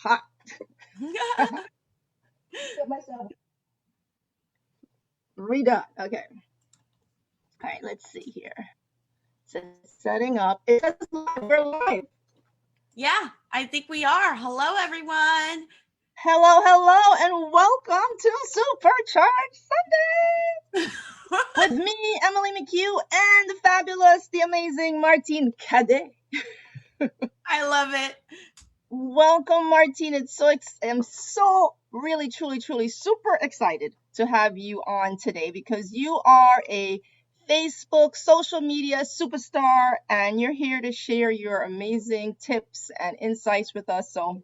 hot. Get myself redone. Okay. All right, let's see here. So setting up. It says live. We're live. Yeah, I think we are. Hello, everyone. Hello, hello, and welcome to Supercharged Sunday with me, Emily Mchugh, and the fabulous, the amazing Martine Cadet. I love it. Welcome, Martine. I'm so really, truly, truly super excited to have you on today because you are a Facebook social media superstar and you're here to share your amazing tips and insights with us. So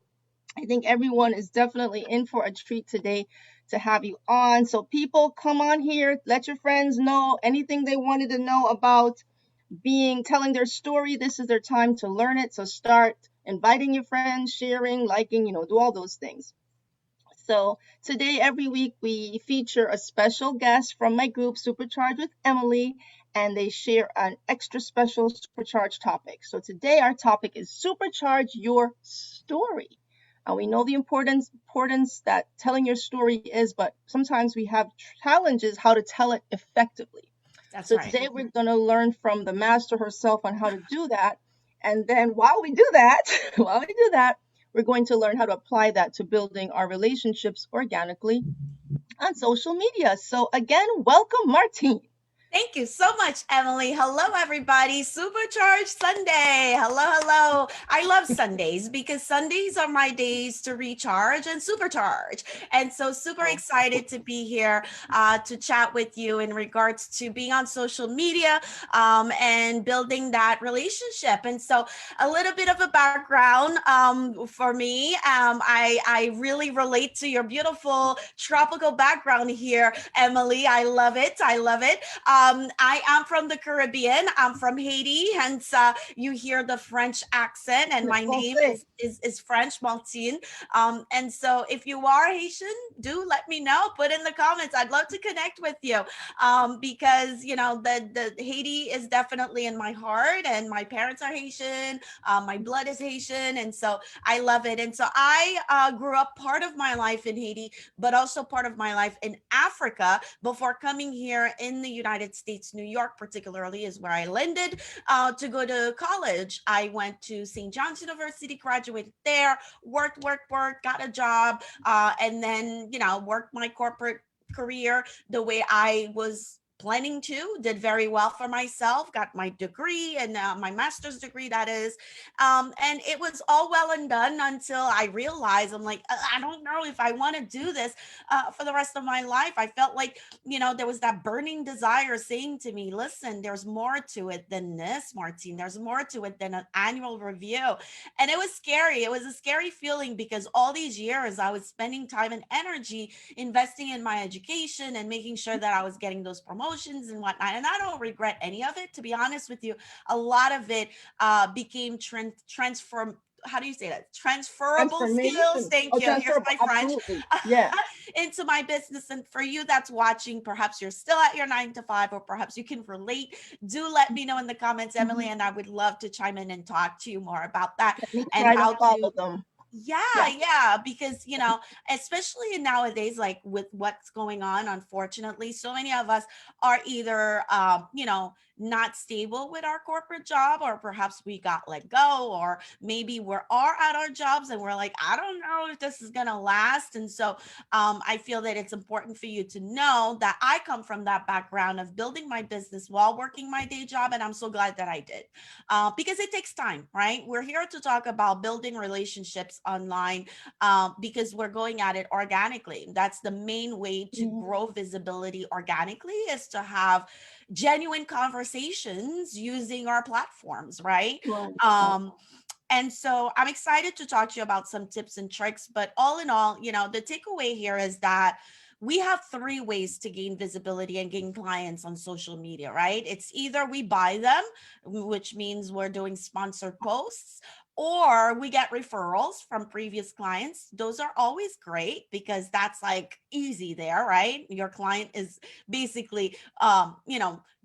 I think everyone is definitely in for a treat today to have you on. So people come on here, let your friends know anything they wanted to know about telling their story. This is their time to learn it. So start inviting your friends, sharing, liking, do all those things. So today, every week, we feature a special guest from my group, Supercharged with Emily, and they share an extra special supercharged topic. So today, our topic is supercharge your story. We know the importance that telling your story is, but sometimes we have challenges how to tell it effectively. That's So right. today we're going to learn from the master herself on how to do that. And then while we do that, we're going to learn how to apply that to building our relationships organically on social media. So again, welcome, Martine. Thank you so much, Emily. Hello, everybody. Supercharged Sunday. Hello, hello. I love Sundays because Sundays are my days to recharge and supercharge. And so, super Oh, excited to be here to chat with you in regards to being on social media and building that relationship. And so, a little bit of a background for me. I really relate to your beautiful tropical background here, Emily. I love it. I love it. I am from the Caribbean. I'm from Haiti, hence you hear the French accent, and my name Francais. is French, Martine. And so, if you are Haitian, do let me know. Put in the comments. I'd love to connect with you because the Haiti is definitely in my heart, and my parents are Haitian. My blood is Haitian, and so I love it. And so I grew up part of my life in Haiti, but also part of my life in Africa before coming here in the United States. New York, particularly, is where I landed to go to college. I went to St. John's University, graduated there, worked, got a job, and then, worked my corporate career the way I was planning to, did very well for myself, got my degree and my master's degree, that is. And it was all well and done until I realized I'm like, I don't know if I want to do this for the rest of my life. I felt like, there was that burning desire saying to me, listen, there's more to it than this, Martine. There's more to it than an annual review. And it was scary. It was a scary feeling because all these years I was spending time and energy investing in my education and making sure that I was getting those promotions and whatnot. And I don't regret any of it, to be honest with you. A lot of it became transform. How do you say that? Transferable skills. Transformation. Thank Oh, you. Here's transferable. my French. Absolutely. Yeah. Into my business. And for you that's watching, perhaps you're still at your 9 to 5, or perhaps you can relate. Do let me know in the comments, Emily, Mhm. and I would love to chime in and talk to you more about that Let me and try to how follow to. them. Yeah, Yeah. yeah, because especially nowadays, like with what's going on, unfortunately, so many of us are either not stable with our corporate job, or perhaps we got let go, or maybe we are at our jobs and we're like, I don't know if this is gonna last. And so I feel that it's important for you to know that I come from that background of building my business while working my day job, and I'm so glad that I did because it takes time, right? We're here to talk about building relationships online because we're going at it organically. That's the main way to Mhm. grow visibility organically, is to have genuine conversations using our platforms, right? Right. Right. Um, and so I'm excited to talk to you about some tips and tricks. But all in all, the takeaway here is that we have three ways to gain visibility and gain clients on social media, right? It's either we buy them, which means we're doing sponsored posts, or we get referrals from previous clients. Those are always great because that's like easy there, right? Your client is basically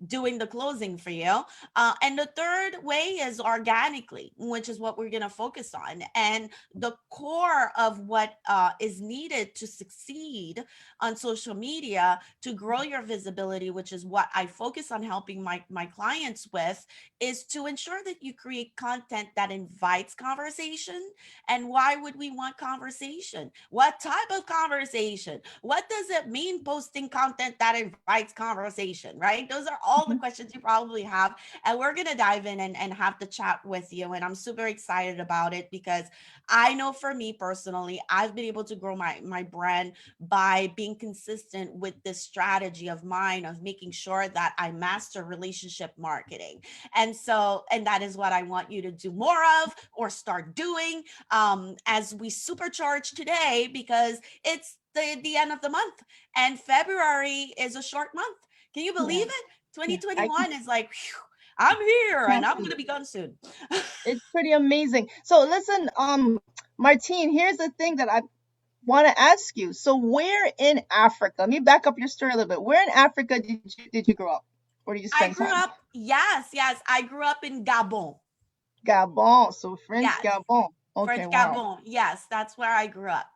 doing the closing for you. And the third way is organically, which is what we're going to focus on. And the core of what is needed to succeed on social media to grow your visibility, which is what I focus on helping my clients with, is to ensure that you create content that invites conversation. And why would we want conversation? What type of conversation? What does it mean posting content that invites conversation, right? Those are all the Mhm. questions you probably have. And we're going to dive in and have the chat with you. And I'm super excited about it because I know for me personally, I've been able to grow my brand by being consistent with this strategy of mine of making sure that I master relationship marketing. And that is what I want you to do more of or start doing as we supercharge today, because it's the end of the month and February is a short month. Can you believe Yeah, it? yeah, I 2021 is like, whew, I'm here and can't I'm going believe to be it. gone soon. It's pretty amazing. So listen, Martine, here's the thing that I want to ask you. So where in Africa? Let me back up your story a little bit. Where in Africa did you grow up? Or did you I spend grew time? up, yes, yes, I grew up in Gabon. Gabon. So French Yes, Gabon. Okay, French wow. Gabon. Yes, that's where I grew up.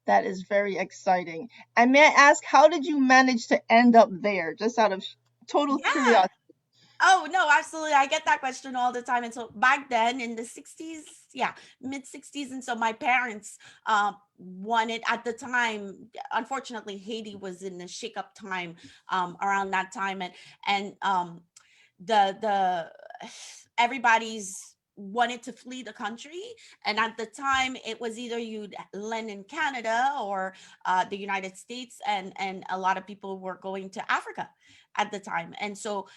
That is very exciting. And may I ask, how did you manage to end up there? Just out of total Yeah. curiosity. Oh, no, absolutely. I get that question all the time. And so back then in the 60s, yeah, mid 60s. And so my parents wanted at the time, unfortunately, Haiti was in a shake-up time around that time. And the everybody's wanted to flee the country, and at the time it was either you'd land in Canada or the United States, and a lot of people were going to Africa at the time. And so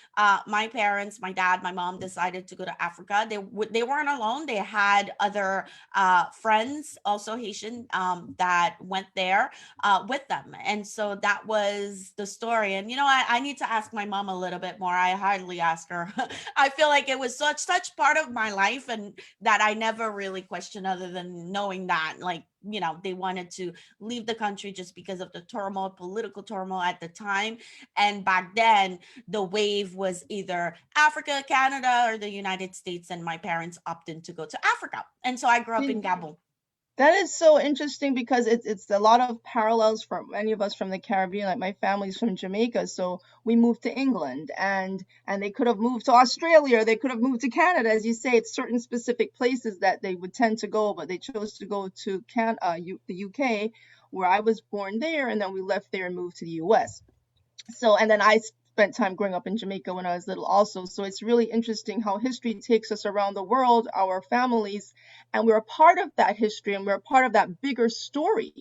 my parents, my dad, my mom decided to go to Africa. They weren't alone. They had other friends, also Haitian, that went there with them. And so that was the story. And I need to ask my mom a little bit more. I hardly ask her. I feel like it was such part of my life, and that I never really questioned, other than knowing that, like, they wanted to leave the country just because of the turmoil, political turmoil at the time. And back then, the wave was either Africa, Canada, or the United States. And my parents opted to go to Africa. And so I grew up in Gabon. That is so interesting because it's a lot of parallels for many of us from the Caribbean. Like my family's from Jamaica, so we moved to England, and they could have moved to Australia, or they could have moved to Canada. As you say, it's certain specific places that they would tend to go, but they chose to go to the UK, where I was born there, and then we left there and moved to the US. So, and then I spent time growing up in Jamaica when I was little also. So it's really interesting how history takes us around the world, our families, and we're a part of that history, and we're a part of that bigger story.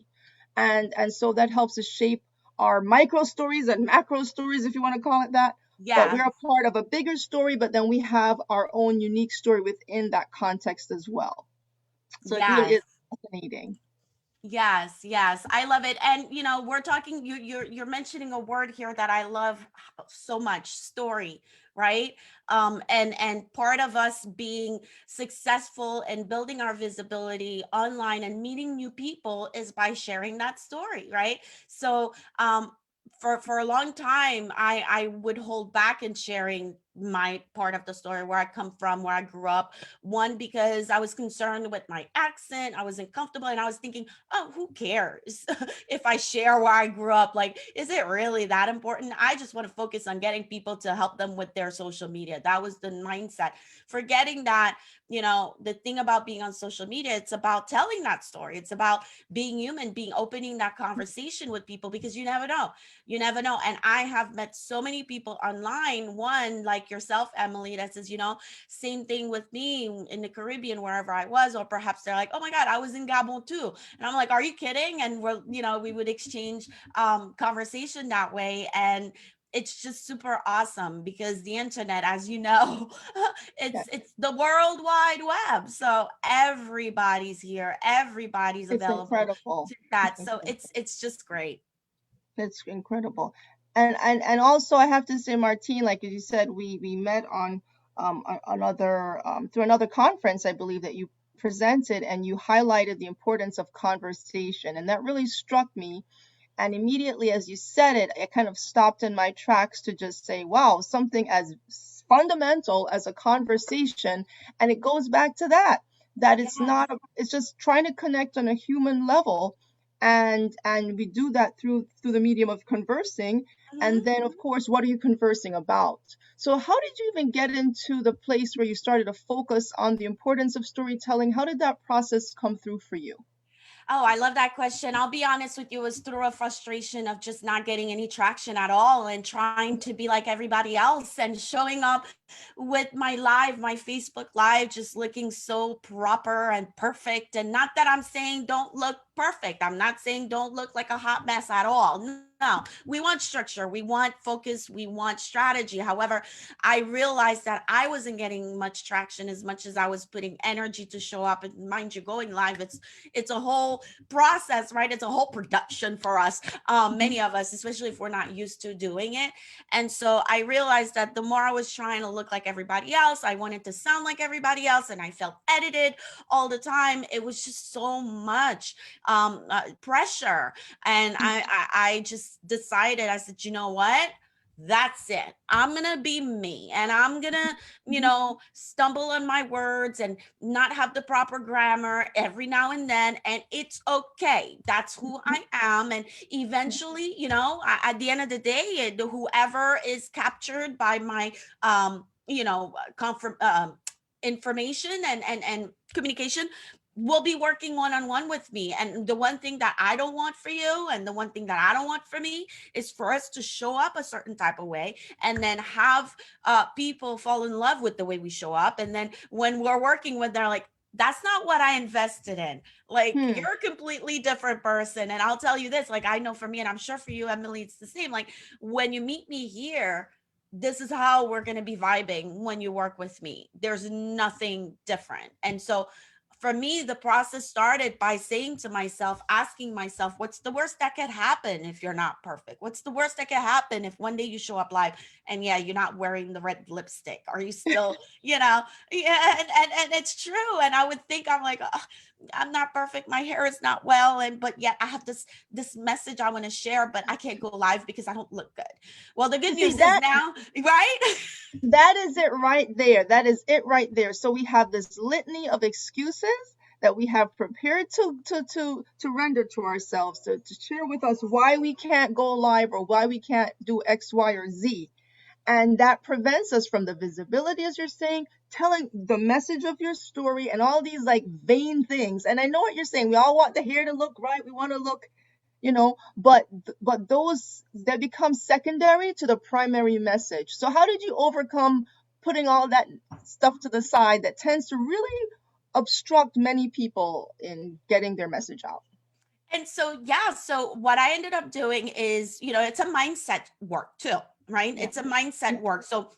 And so that helps us shape our micro stories and macro stories, if you want to call it that. But Yeah. we're a part of a bigger story, but then we have our own unique story within that context as well. So it really Yes. is fascinating. Yes, yes, I love it. And we're talking. You're mentioning a word here that I love so much: story, right? And part of us being successful and building our visibility online and meeting new people is by sharing that story, right? So, for a long time, I would hold back in sharing my part of the story, where I come from, where I grew up. One, because I was concerned with my accent, I wasn't comfortable, and I was thinking, oh, who cares if I share where I grew up? Like, is it really that important? I just want to focus on getting people to help them with their social media. That was the mindset. Forgetting that, the thing about being on social media, it's about telling that story. It's about being human, being opening that conversation with people, because you never know. You never know. And I have met so many people online, one like yourself, Emily, that says, same thing with me in the Caribbean, wherever I was, or perhaps they're like, oh my God, I was in Gabon too. And I'm like, are you kidding? And we would exchange conversation that way. And it's just super awesome because the internet, as you know, Yeah, it's the world wide web. So everybody's here, everybody's it's available incredible. to It's that. So incredible. it's just great. It's incredible. And also I have to say, Martine, like as you said, we met on another through another conference, I believe, that you presented, and you highlighted the importance of conversation, and that really struck me. And immediately as you said it, I kind of stopped in my tracks to just say, wow, something as fundamental as a conversation. And it goes back to that, that it's Yeah. not, it's just trying to connect on a human level. And we do that through the medium of conversing. And Mhm. then, of course, what are you conversing about? So how did you even get into the place where you started to focus on the importance of storytelling? How did that process come through for you? Oh, I love that question. I'll be honest with you, it was through a frustration of just not getting any traction at all and trying to be like everybody else and showing up with my live, my Facebook live, just looking so proper and perfect. And not that I'm saying don't look perfect. I'm not saying don't look like a hot mess at all. No, we want structure, we want focus, we want strategy. However, I realized that I wasn't getting much traction as much as I was putting energy to show up. And mind you, going live, it's a whole process, right? It's a whole production for us, Mhm. many of us, especially if we're not used to doing it. And so I realized that the more I was trying to look like everybody else, I wanted to sound like everybody else, and I felt edited all the time. It was just so much pressure. And I just decided, I said, you know what? That's it. I'm going to be me, and I'm going to, Mhm. stumble on my words and not have the proper grammar every now and then. And it's okay. That's who Mhm. I am. And eventually, at the end of the day, whoever is captured by my, information and communication will be working one-on-one with me. And the one thing that I don't want for you, and the one thing that I don't want for me, is for us to show up a certain type of way and then have people fall in love with the way we show up. And then when we're working with, they're like, that's not what I invested in. Like, Hmm. you're a completely different person. And I'll tell you this, like, I know for me, and I'm sure for you, Emily, it's the same. Like, when you meet me here, this is how we're going to be vibing when you work with me. There's nothing different. And so for me, the process started by saying to myself, asking myself, what's the worst that could happen if you're not perfect? What's the worst that could happen if one day you show up live and yeah, you're not wearing the red lipstick? Are you still, yeah, and it's true. And I would think, I'm like, "Ugh, I'm not perfect. My hair is not well. And but yet I have this message I want to share, but I can't go live because I don't look good. Well, the good See, news is now, right? that is it right there. That is it right there. So we have this litany of excuses that we have prepared to render to ourselves, to share with us why we can't go live or why we can't do X, Y, or Z. And that prevents us from the visibility, as you're saying, telling the message of your story and all these like vain things. And I know what you're saying. We all want the hair to look right. We want to look, but those, they become secondary to the primary message. So how did you overcome putting all that stuff to the side that tends to really obstruct many people in getting their message out? And so, yeah, so what I ended up doing is, it's a mindset work too, right? Yeah. It's a mindset work. So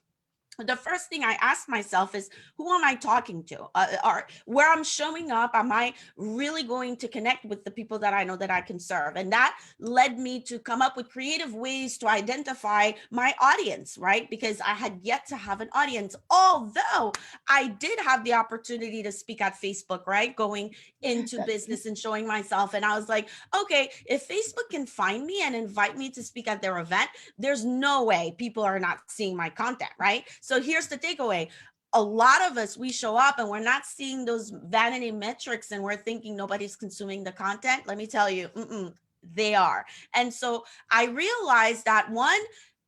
the first thing I ask myself is, who am I talking to? Or where I'm showing up, am I really going to connect with the people that I know that I can serve? And that led me to come up with creative ways to identify my audience, right? Because I had yet to have an audience, although I did have the opportunity to speak at Facebook, right? Going into That, business and showing myself. And I was like, okay, if Facebook can find me and invite me to speak at their event, there's no way people are not seeing my content, right? So here's the takeaway. A lot of us, we show up and we're not seeing those vanity metrics and we're thinking nobody's consuming the content. Let me tell you, they are. And so I realized that one,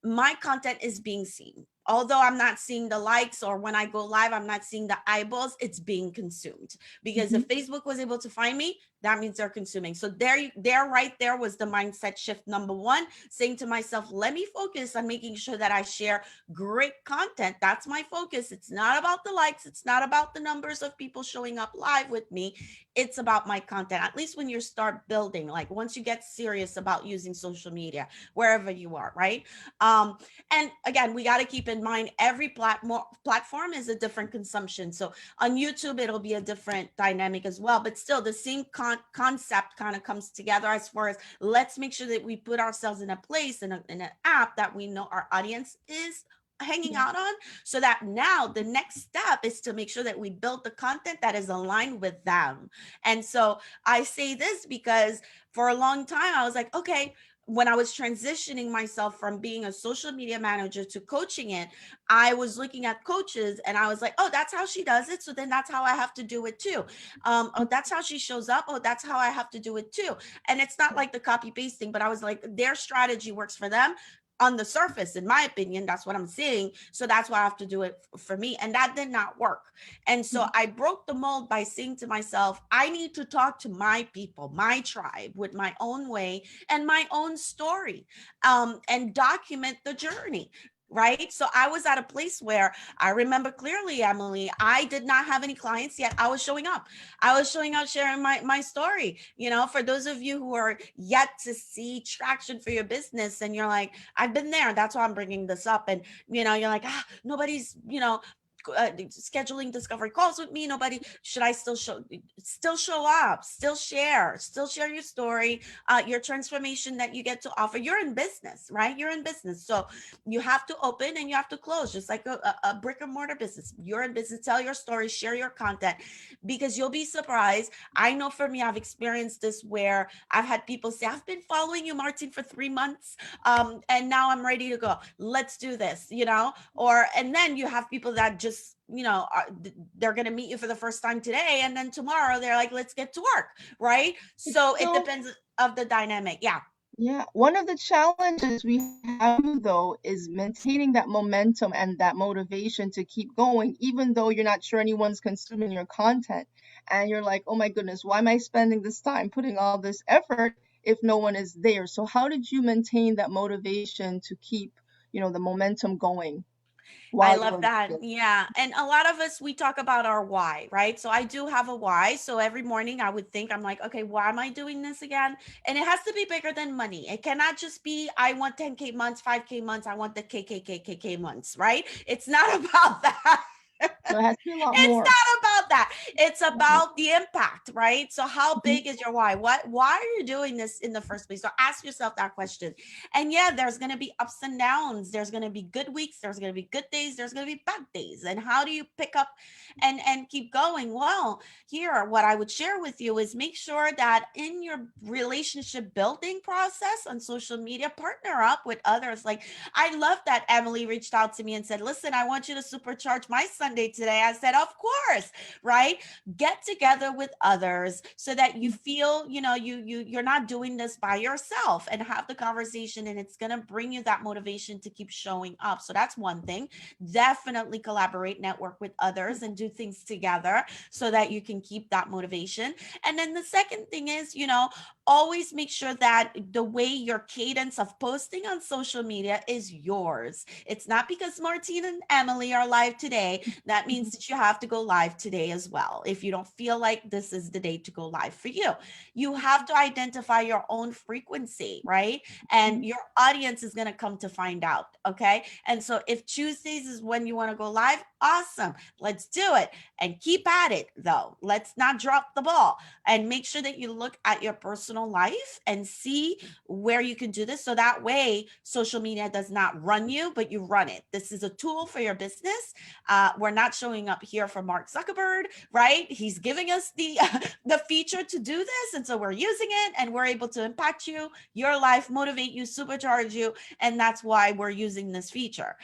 my content is being seen. Although I'm not seeing the likes, or when I go live, I'm not seeing the eyeballs, it's being consumed. Because mhm. if Facebook was able to find me, that means they're consuming. So there right there was the mindset shift number one, saying to myself, let me focus on making sure that I share great content. That's my focus. It's not about the likes, it's not about the numbers of people showing up live with me. It's about my content. At least when you start building, like once you get serious about using social media, wherever you are, right? And again, we got to keep in mind every platform is a different consumption. So on YouTube, it'll be a different dynamic as well, but still the same concept kind of comes together, as far as let's make sure that we put ourselves in a place, in an app that we know our audience is hanging Yeah. out on, so that now the next step is to make sure that we build the content that is aligned with them. And so I say this because for a long time I was like, okay, when I was transitioning myself from being a social media manager to coaching it, I was looking at coaches and I was like, oh, that's how she does it. So then that's how I have to do it too. Oh, that's how she shows up. Oh, that's how I have to do it too. And it's not like the copy pasting, but I was like, their strategy works for them on the surface, in my opinion. That's what I'm seeing. So that's why I have to do it for me. And that did not work. And so I broke the mold by saying to myself, I need to talk to my people, my tribe, with my own way and my own story, and document the journey. Right. So I was at a place where I remember clearly, Emily, I did not have any clients yet. I was showing up. I was showing up, sharing my story. You know, for those of you who are yet to see traction for your business and you're like, I've been there. That's why I'm bringing this up. And, you know, you're like, nobody's, scheduling discovery calls with me. Nobody, should I still show up, still share your story, your transformation that you get to offer. You're in business, right? You're in business. So you have to open and you have to close, just like a brick and mortar business. You're in business, tell your story, share your content, because you'll be surprised. I know for me, I've experienced this where I've had people say, I've been following you, Martine, for 3 months. And now I'm ready to go. Let's do this, and then you have people that just, they're going to meet you for the first time today. And then tomorrow they're like, let's get to work. Right. So it So, depends of the dynamic. Yeah. yeah, one of the challenges we have though is maintaining that momentum and that motivation to keep going, even though you're not sure anyone's consuming your content. And you're like, oh my goodness, why am I spending this time putting all this effort if no one is there? So how did you maintain that motivation to keep, the momentum going I while you love were in that. the Yeah. And a lot of us, we talk about our why, right? So I do have a why. So every morning I would think, I'm like, okay, why am I doing this again? And it has to be bigger than money. It cannot just be, I want 10K months, 5K months, I want the KKKKK months, right? It's not about that. So it has to be a lot It's more. not about that. It's Right. about the impact, right? So how Mhm. big is your why? Why are you doing this in the first place? So ask yourself that question. And yeah, there's going to be ups and downs. There's going to be good weeks, there's going to be good days, there's going to be bad days. And how do you pick up and keep going? Well, here what I would share with you is make sure that in your relationship building process on social media, partner up with others. Like, I love that Emily reached out to me and said, listen, I want you to supercharge my Sunday today. I said, of course, right? Get together with others so that you feel, you're not doing this by yourself, and have the conversation, and it's going to bring you that motivation to keep showing up. So that's one thing. Definitely collaborate, network with others, and do things together so that you can keep that motivation. And then the second thing is, always make sure that the way your cadence of posting on social media is yours. It's not because Martine and Emily are live today. That means that you have to go live today as well. If you don't feel like this is the day to go live for you, you have to identify your own frequency, right? And your audience is going to come to find out. Okay. And so if Tuesdays is when you want to go live, awesome. Let's do it, and keep at it though. Let's not drop the ball, and make sure that you look at your personal life and see where you can do this. So that way social media does not run you, but you run it. This is a tool for your business. We're not showing up here for Mark Zuckerberg, right? He's giving us the the feature to do this, and so we're using it, and we're able to impact you, your life, motivate you, supercharge you. And that's why we're using this feature.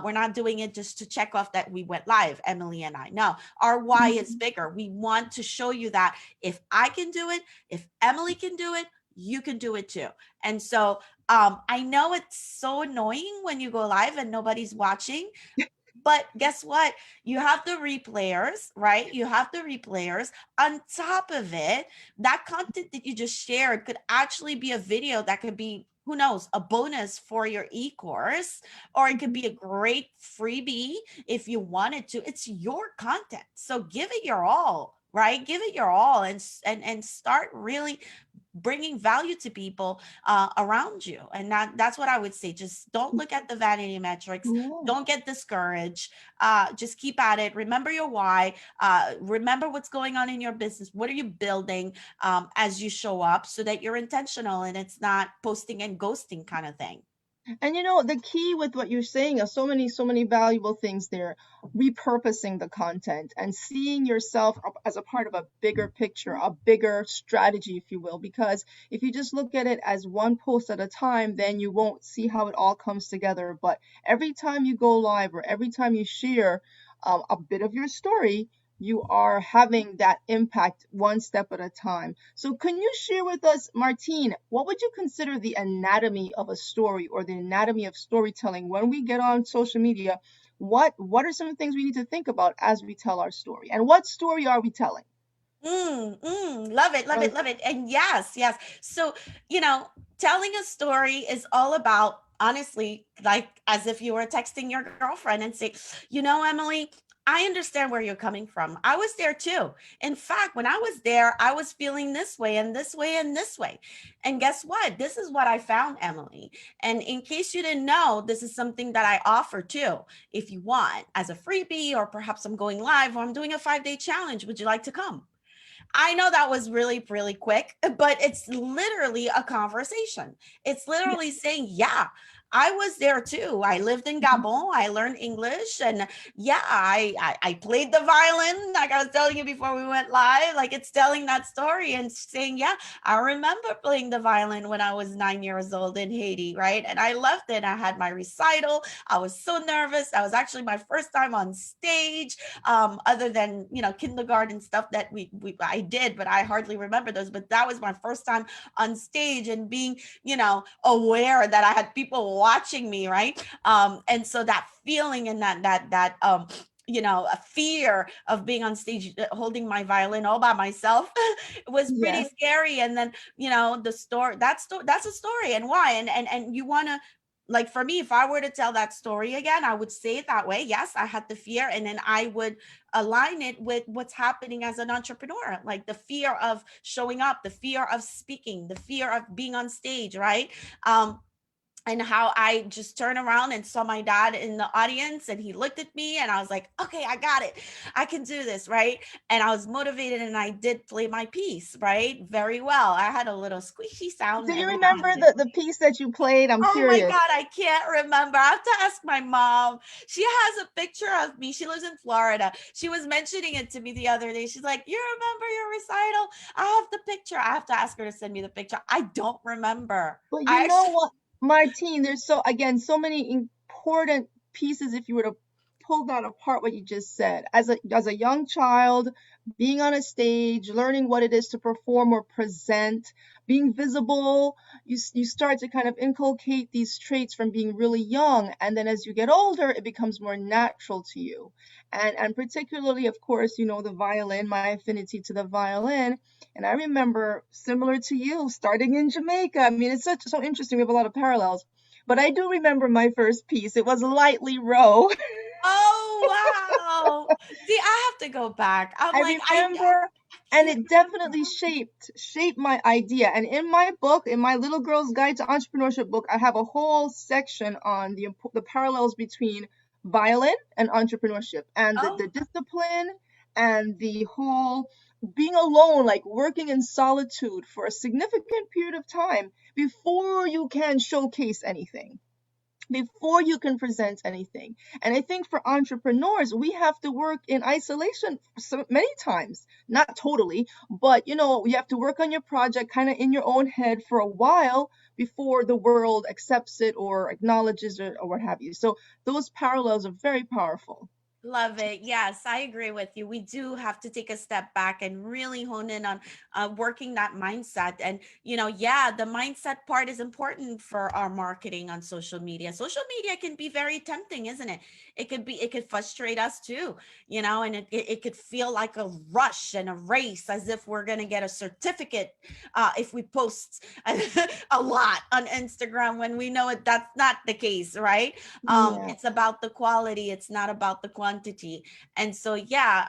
We're not doing it just to check off that we went live, Emily and I. No, our why is bigger. We want to show you that if I can do it, if Emily can do it, you can do it too. And so I know it's so annoying when you go live and nobody's watching, but guess what? You have the replayers, right? You have the replayers. On top of it, that content that you just shared could actually be a video that could be, who knows, a bonus for your e-course, or it could be a great freebie if you wanted to. It's your content. So give it your all, right? Give it your all, and start really bringing value to people around you. And that's what I would say. Just don't look at the vanity metrics. Yeah. Don't get discouraged. Just keep at it. Remember your why. Remember what's going on in your business. What are you building as you show up, so that you're intentional and it's not posting and ghosting kind of thing. And the key with what you're saying are so many valuable things there. Repurposing the content and seeing yourself as a part of a bigger picture, a bigger strategy, if you will. Because if you just look at it as one post at a time, then you won't see how it all comes together. But every time you go live or every time you share a bit of your story, you are having that impact one step at a time. So, can you share with us, Martine, what would you consider the anatomy of a story or the anatomy of storytelling when we get on social media? What are some things we need to think about as we tell our story? And what story are we telling? Love it, love Or it, love it. And yes, yes. So, you know, telling a story is all about, honestly, like as if you were texting your girlfriend and say, Emily, I understand where you're coming from. I was there too. In fact, when I was there, I was feeling this way and this way and this way. And guess what? This is what I found, Emily. And in case you didn't know, this is something that I offer too. If you want, as a freebie, or perhaps I'm going live or I'm doing a 5-day challenge, would you like to come? I know that was really, really quick, but it's literally a conversation. It's yeah. literally saying, yeah, I was there too. I lived in Mhm. Gabon. I learned English. And yeah, I played the violin, like I was telling you before we went live. Like it's telling that story and saying, yeah, I remember playing the violin when I was 9 years old in Haiti, right? And I loved it. I had my recital. I was so nervous. That was actually my first time on stage, other than kindergarten stuff that I did, but I hardly remember those. But that was my first time on stage and being aware that I had people watching me, right? And so that feeling and that a fear of being on stage holding my violin all by myself was pretty Yes. scary. And then the story, that's a story. And why? And you want to, like, for me, if I were to tell that story again, I would say it that way. Yes, I had the fear, and then I would align it with what's happening as an entrepreneur, like the fear of showing up, the fear of speaking, the fear of being on stage, right? And how I just turned around and saw my dad in the audience, and he looked at me, and I was like, okay, I got it. I can do this, right? And I was motivated, and I did play my piece, right? Very well. I had a little squishy Do sound you every now remember and then. the piece that you played? I'm Oh my curious. God, I can't remember. I have to ask my mom. She has a picture of me. She lives in Florida. She was mentioning it to me the other day. She's like, you remember your recital? I have the picture. I have to ask her to send me the picture. I don't remember. But you I know actually, what, Martine, there's so many important pieces if you were to pull that apart what you just said. As a young child, being on a stage, learning what it is to perform or present, being visible, you start to kind of inculcate these traits from being really young, and then as you get older, it becomes more natural to you. And particularly, of course, the violin, my affinity to the violin. And I remember, similar to you, starting in Jamaica. I mean, it's so interesting. We have a lot of parallels. But I do remember my first piece. It was Lightly Row. oh, wow. See, I have to go back. I'm I like, I remember, and can't it remember. definitely shaped my idea. And in my book, in my Little Girl's Guide to Entrepreneurship book, I have a whole section on the parallels between violin and entrepreneurship, and the Oh, discipline and the whole being alone, like working in solitude for a significant period of time before you can showcase anything, before you can present anything. And I think for entrepreneurs, we have to work in isolation so many times, not totally, but you have to work on your project kind of in your own head for a while before the world accepts it or acknowledges it or what have you. So those parallels are very powerful. love it. Yes, I agree with you. We do have to take a step back and really hone in on working that mindset. And, yeah, the mindset part is important for our marketing on social media. Social media can be very tempting, isn't it? It could frustrate us too, and it could feel like a rush and a race, as if we're going to get a certificate if we post a lot on Instagram, when we know that's not the case, right? Yeah. It's about the quality, it's not about the quantity. And so yeah,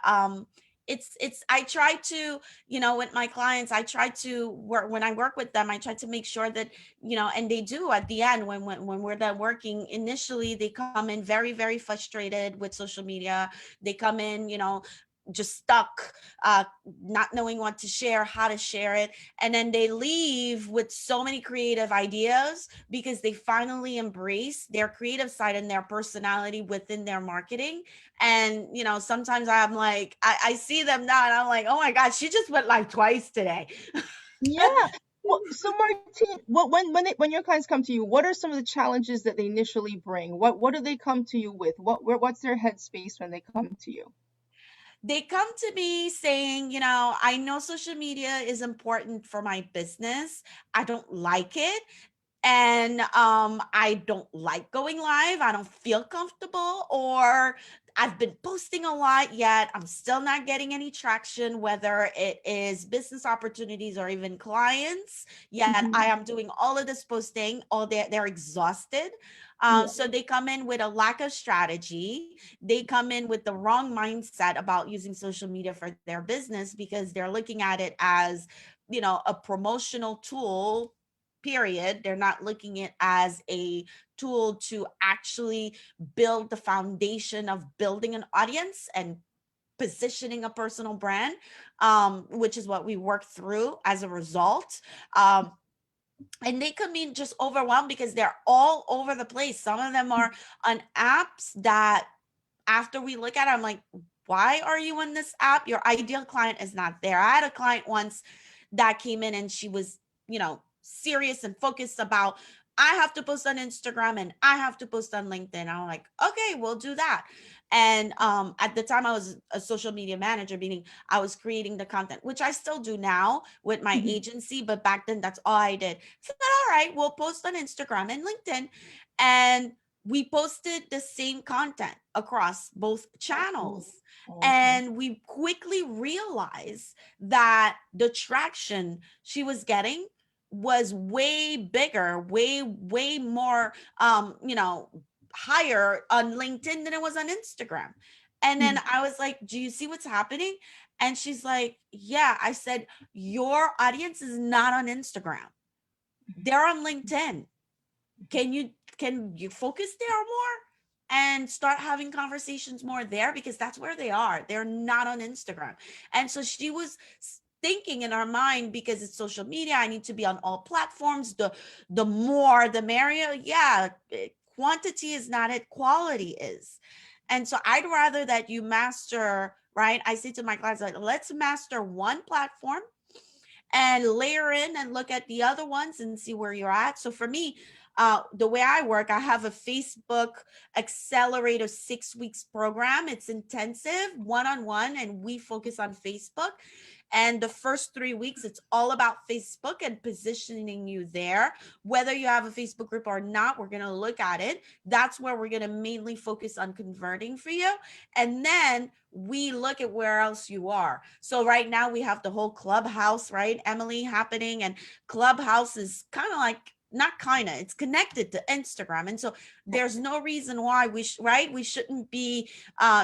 it's I try to, with my clients, I try to work, when I work with them, I try to make sure that, and they do at the end, when we're done working. Initially they come in very, very frustrated with social media. They come in, just stuck, not knowing what to share, how to share it. And then they leave with so many creative ideas because they finally embrace their creative side and their personality within their marketing. And, sometimes I'm like, I see them now and I'm like, oh my God, she just went live twice today. Yeah. Well, so Martine, when your clients come to you, what are some of the challenges that they initially bring? What do they come to you with? What's their headspace when they come to you? They come to me saying, I know social media is important for my business. I don't like it. And I don't like going live. I don't feel comfortable, or I've been posting a lot, yet I'm still not getting any traction, whether it is business opportunities or even clients. Yet I Hmm. am doing all of this posting, or they're exhausted. Yeah. So they come in with a lack of strategy. They come in with the wrong mindset about using social media for their business because they're looking at it as, a promotional tool, period. They're not looking at it as a tool to actually build the foundation of building an audience and positioning a personal brand, which is what we work through as a result. And they come in just overwhelmed because they're all over the place. Some of them are on apps that, after we look at it, I'm like, why are you in this app? Your ideal client is not there. I had a client once that came in and she was, serious and focused about, I have to post on Instagram and I have to post on LinkedIn. I'm like, okay, we'll do that. And at the time I was a social media manager, meaning I was creating the content, which I still do now with my Hmm. agency, but back then that's all I did. So all right, we'll post on Instagram and LinkedIn. And we posted the same content across both Oh, channels. okay. And we quickly realized that the traction she was getting was way bigger, way more, higher on LinkedIn than it was on Instagram. And then Mhm. I was like, do you see what's happening? And she's like, yeah. I said, your audience is not on Instagram. They're on LinkedIn. Can you focus there more and start having conversations more there, because that's where they are. They're not on Instagram. And so she was thinking in her mind, because it's social media, I need to be on all platforms. The more the merrier. Yeah, quantity is not it, quality is. And so I'd rather that you master, right? I say to my clients, like, let's master one platform and layer in and look at the other ones and see where you're at. So for me, the way I work, I have a Facebook Accelerator 6 weeks program. It's intensive, one-on-one, and we focus on Facebook. And the first 3 weeks, it's all about Facebook and positioning you there. Whether you have a Facebook group or not, we're going to look at it. That's where we're going to mainly focus on converting for you. And then we look at where else you are. So right now we have the whole Clubhouse, right, Emily, happening. And Clubhouse is kind of like, not kind of, it's connected to Instagram. And so there's no reason why we shouldn't be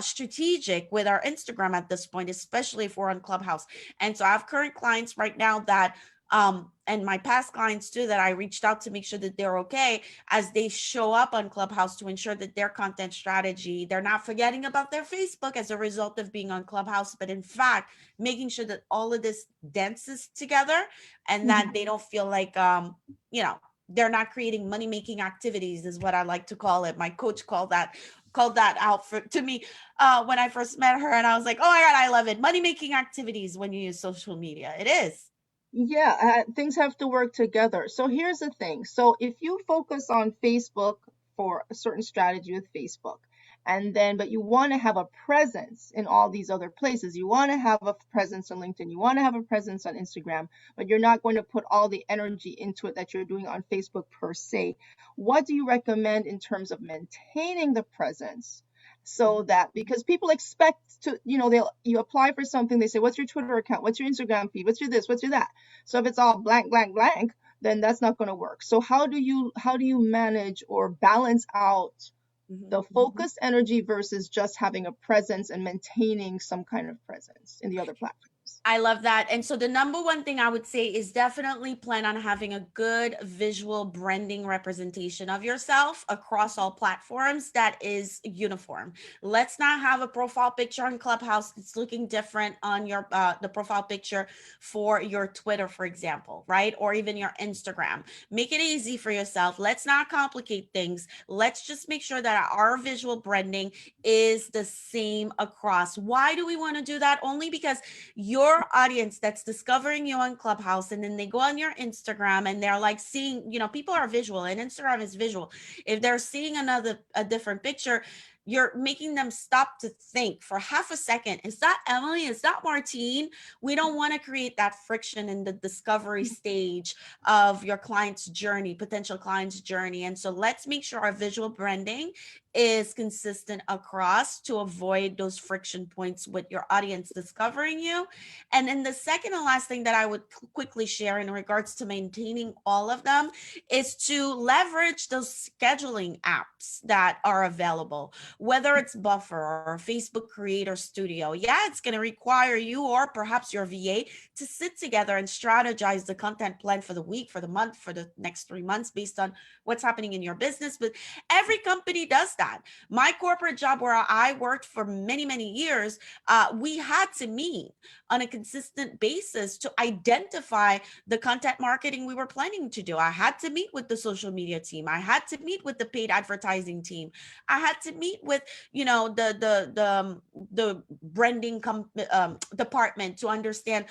strategic with our Instagram at this point, especially if we're on Clubhouse. And so I have current clients right now that and my past clients too, that I reached out to make sure that they're okay as they show up on Clubhouse, to ensure that their content strategy, they're not forgetting about their Facebook as a result of being on Clubhouse, but in fact, making sure that all of this dances together, and that Mhm. they don't feel like, they're not creating money making activities, is what I like to call it. My coach called that out to me when I first met her, and I was like, oh my God, I love it. Money making activities when you use social media. It is. Yeah, things have to work together. So here's the thing. So if you focus on Facebook for a certain strategy with Facebook, but you want to have a presence in all these other places, you want to have a presence on LinkedIn, you want to have a presence on Instagram, but you're not going to put all the energy into it that you're doing on Facebook per se. What do you recommend in terms of maintaining the presence? So that, because people expect to, you apply for something, they say, what's your Twitter account? What's your Instagram feed? What's your this? What's your that? So if it's all blank, blank, blank, then that's not going to work. So how do you manage or balance out Mhm. the focused energy versus just having a presence and maintaining some kind of presence in the other platforms? platforms. I love that. And so the number one thing I would say is definitely plan on having a good visual branding representation of yourself across all platforms that is uniform. Let's not have a profile picture on Clubhouse that's looking different on your the profile picture for your Twitter, for example, right? Or even your Instagram. Make it easy for yourself. Let's not complicate things. Let's just make sure that our visual branding is the same across. Why do we want to do that? Only because your audience that's discovering you on Clubhouse and then they go on your Instagram and they're like seeing, people are visual and Instagram is visual. If they're seeing a different picture, you're making them stop to think for half a second. Is that Emily? Is that Martine? We don't want to create that friction in the discovery stage of your client's journey, potential client's journey. And so let's make sure our visual branding is consistent across to avoid those friction points with your audience discovering you. And then the second and last thing that I would quickly share in regards to maintaining all of them is to leverage those scheduling apps that are available, whether it's Buffer or Facebook Creator Studio. Yeah, it's going to require you or perhaps your VA to sit together and strategize the content plan for the week, for the month, for the next 3 months based on what's happening in your business. But every company does that. My corporate job where I worked for many, many years, we had to meet on a consistent basis to identify the content marketing we were planning to do. I had to meet with the social media team. I had to meet with the paid advertising team. I had to meet with, the branding department to understand,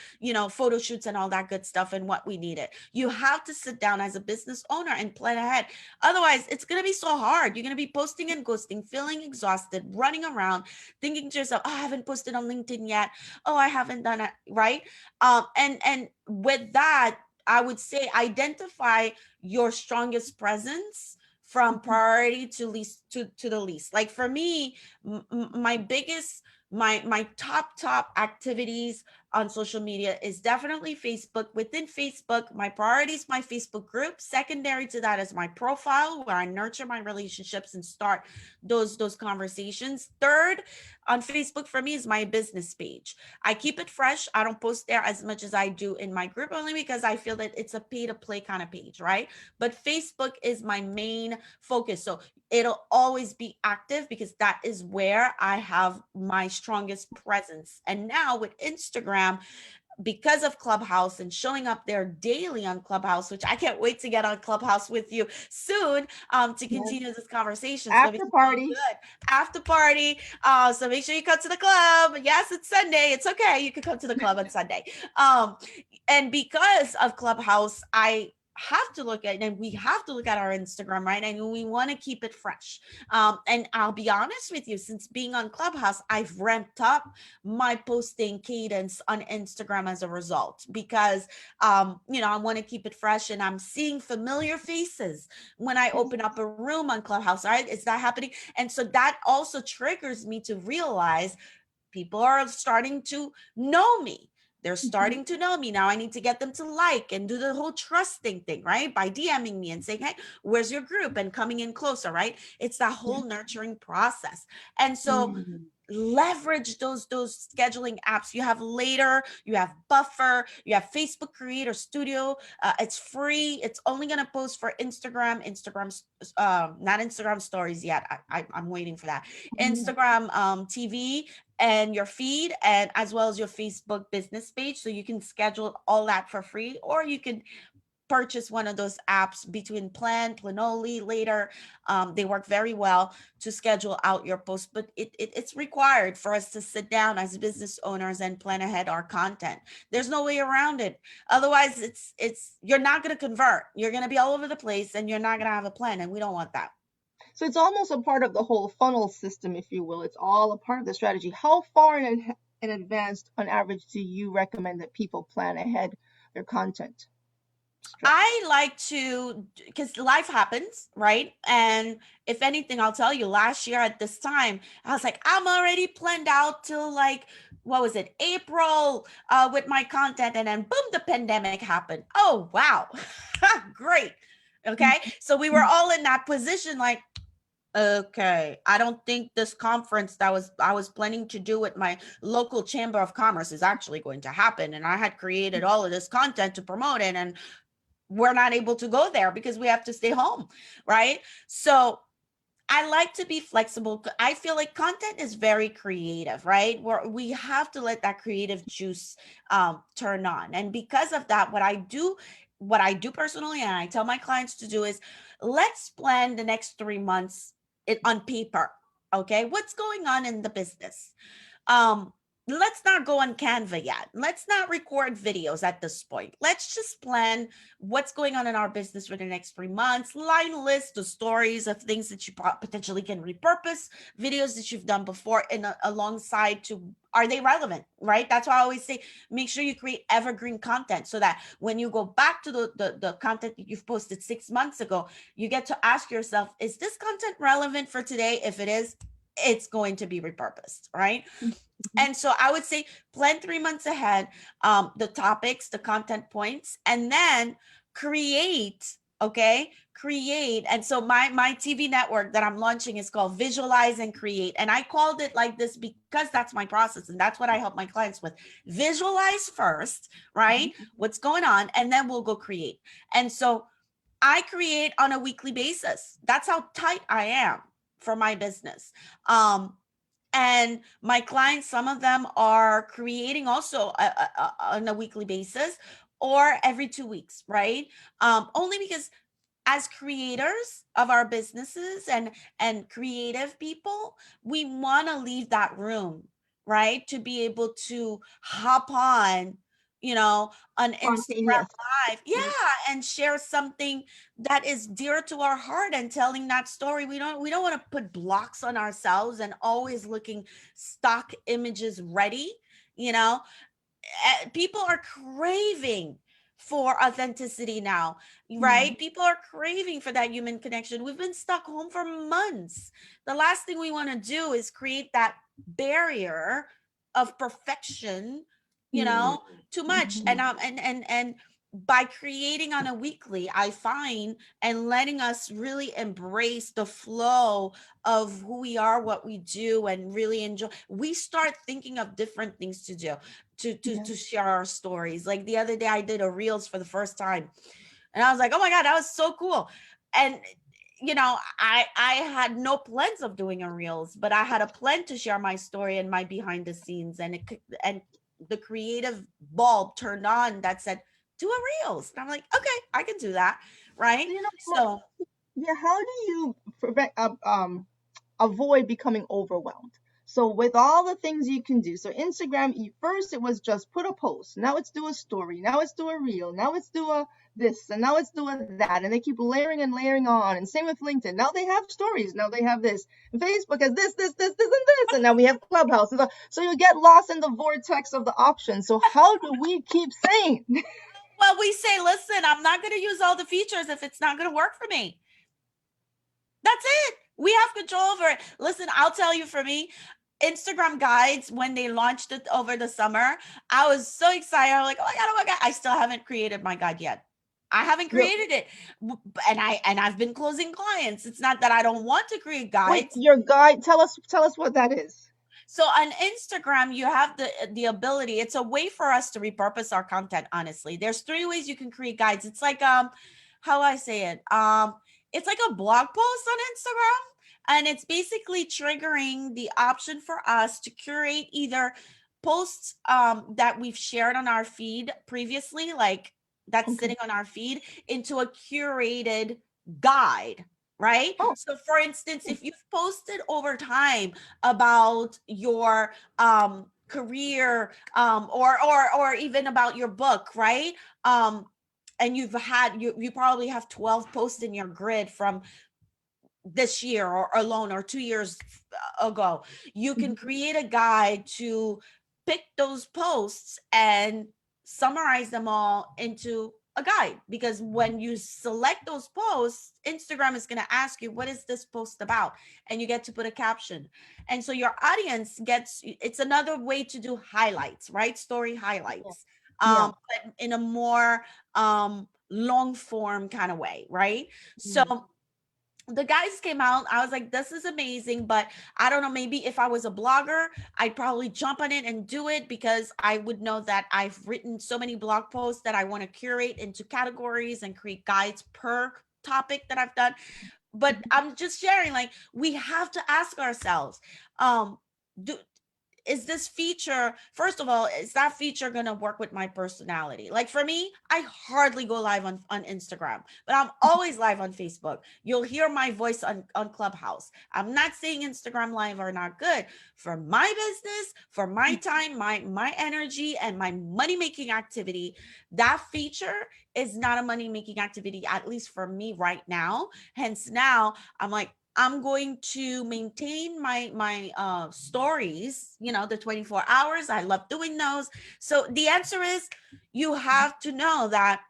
photo shoots and all that good stuff and what we needed. You have to sit down as a business owner and plan ahead. Otherwise, it's going to be so hard. You're going to be posting and ghosting, feeling exhausted, running around, thinking to yourself, oh, I haven't posted on LinkedIn yet. Oh, I haven't done it, right? And with that, I would say identify your strongest presence from priority to least to the least. Like for me, my biggest my top activities on social media is definitely Facebook. Within Facebook, my priority is my Facebook group. Secondary to that is my profile, where I nurture my relationships and start those conversations. Third on Facebook for me is my business page. I keep it fresh. I don't post there as much as I do in my group, only because I feel that it's a pay to play kind of page, right? But Facebook is my main focus. So it'll always be active because that is where I have my strongest presence. And now with Instagram, because of Clubhouse and showing up there daily on Clubhouse, which I can't wait to get on Clubhouse with you soon, to Yes. continue this conversation. So After it's so party. good. After party. So make sure you come to the club. Yes, it's Sunday. It's okay. You can come to the club on Sunday. And because of Clubhouse, I have to look at, and we have to look at our Instagram, right? And we want to keep it fresh. And I'll be honest with you, since being on Clubhouse, I've ramped up my posting cadence on Instagram as a result, because I want to keep it fresh, and I'm seeing familiar faces when I open up a room on Clubhouse, right? Is that happening? And so that also triggers me to realize people are starting to know me. They're starting to know me now. I need to get them to like and do the whole trusting thing, right? By DMing me and saying, hey, where's your group? And coming in closer, right? It's that whole nurturing process. And so leverage those scheduling apps. You have Later, you have Buffer, you have Facebook Creator Studio. It's free. It's only going to post for Instagram's not Instagram stories yet. I'm waiting for that. Instagram TV and your feed, and as well as your Facebook business page, so you can schedule all that for free, or you can purchase one of those apps between Planoly, Later. They work very well to schedule out your posts, but it's required for us to sit down as business owners and plan ahead our content. There's no way around it. Otherwise, it's you're not going to convert. You're going to be all over the place, and you're not going to have a plan, and we don't want that. So it's almost a part of the whole funnel system, if you will. It's all a part of the strategy. How far in advance, on average, do you recommend that people plan ahead their content? I like to, because life happens, right? And if anything, I'll tell you, last year at this time, I was like, I'm already planned out till like, what was it, April, with my content. And then boom, the pandemic happened. Oh, wow. Great. Okay. So we were all in that position, like, Okay, I don't think this conference that I was planning to do with my local chamber of commerce is actually going to happen. And I had created all of this content to promote it, and we're not able to go there because we have to stay home, right? So I like to be flexible. I feel like content is very creative, right? We have to let that creative juice turn on. And because of that, what I do personally, and I tell my clients to do is, let's plan the next 3 months on paper. Okay, what's going on in the business? um let's not go on Canva yet. Let's not record videos at this point. Let's just plan what's going on in our business for the next 3 months. Line list the stories of things that you potentially can repurpose, videos that you've done before, and alongside to, are they relevant, right? That's why I always say, make sure you create evergreen content so that when you go back to the content that you've posted 6 months ago, you get to ask yourself, is this content relevant for today? If it is, it's going to be repurposed, right? Mhm. And so I would say plan 3 months ahead, the topics, the content points, and then create. Okay, create. And so my TV network that I'm launching is called Visualize and Create, and I called it like this because that's my process, and that's what I help my clients with. Visualize first, right? Mhm. What's going on, and then we'll go create. And so I create on a weekly basis. That's how tight I am for my business. And my clients, some of them are creating also on a weekly basis or every 2 weeks, right? Only because as creators of our businesses and creative people, we want to leave that room, right, to be able to hop on, you know, an Instagram Spontaneous. live, Yeah. yeah, and share something that is dear to our heart and telling that story. We don't want to put blocks on ourselves and always looking stock images ready, you know. People are craving for authenticity now, Mhm. right? People are craving for that human connection. We've been stuck home for months. The last thing we want to do is create that barrier of perfection, you Mm. know, too much. Mhm. And by creating on a weekly, I find, and letting us really embrace the flow of who we are, what we do, and really enjoy, we start thinking of different things to do, Yeah. to share our stories. Like the other day I did a reels for the first time, and I was like, oh my god, that was so cool. And I had no plans of doing a reels, but I had a plan to share my story and my behind the scenes, and the creative bulb turned on that said, do a reels. And I'm like, okay, I can do that, right? So, So yeah, how do you prevent avoid becoming overwhelmed? So with all the things you can do, so Instagram, first it was just put a post, now it's do a story, now it's do a reel, now it's do a this, and now it's do a that, and they keep layering and layering on. And same with LinkedIn. Now they have stories, now they have this. And Facebook has this, and this, and now we have Clubhouse. So you get lost in the vortex of the options. So how do we keep sane? well, we say, listen, I'm not going to use all the features if it's not going to work for me. That's it. We have control over it. Listen, I'll tell you, for me, Instagram guides, when they launched it over the summer, I was so excited. I'm like, oh my god, oh my god. I still haven't created my guide yet. I haven't Your created it. And I've been closing clients. It's not that I don't want to create Wait, guides. your guide. Tell us what that is. So on Instagram, you have the ability. It's a way for us to repurpose our content. Honestly, there's 3 ways you can create guides. It's like how do I say it? It's like a blog post on Instagram, and it's basically triggering the option for us to curate either posts that we've shared on our feed previously, like that's Okay. sitting on our feed, into a curated guide, right? Oh, So for instance, if you've posted over time about your career, or even about your book, right? And you probably have 12 posts in your grid from this year or alone, or 2 years ago. You can mhm, create a guide to pick those posts and summarize them all into a guide, because when you select those posts, Instagram is going to ask you, what is this post about? And you get to put a caption, and so your audience gets, it's another way to do highlights, right? Story yeah, highlights, yeah. but in a more long form kind of way, right? So Mm, the guys came out. I was like, this is amazing, but I don't know, maybe if I was a blogger, I'd probably jump on it and do it, because I would know that I've written so many blog posts that I want to curate into categories and create guides per topic that I've done. But I'm just sharing, like, we have to ask ourselves, um do is this feature, first of all, is that feature going to work with my personality? Like for me, I hardly go live on Instagram, but I'm always live on Facebook. You'll hear my voice on Clubhouse. I'm not saying Instagram live are not good. For my business, for my time, my energy, and my money making activity, that feature is not a money making activity, at least for me right now. Hence now I'm like, I'm going to maintain my stories, the 24 hours. I love doing those. So the answer is, you have to know that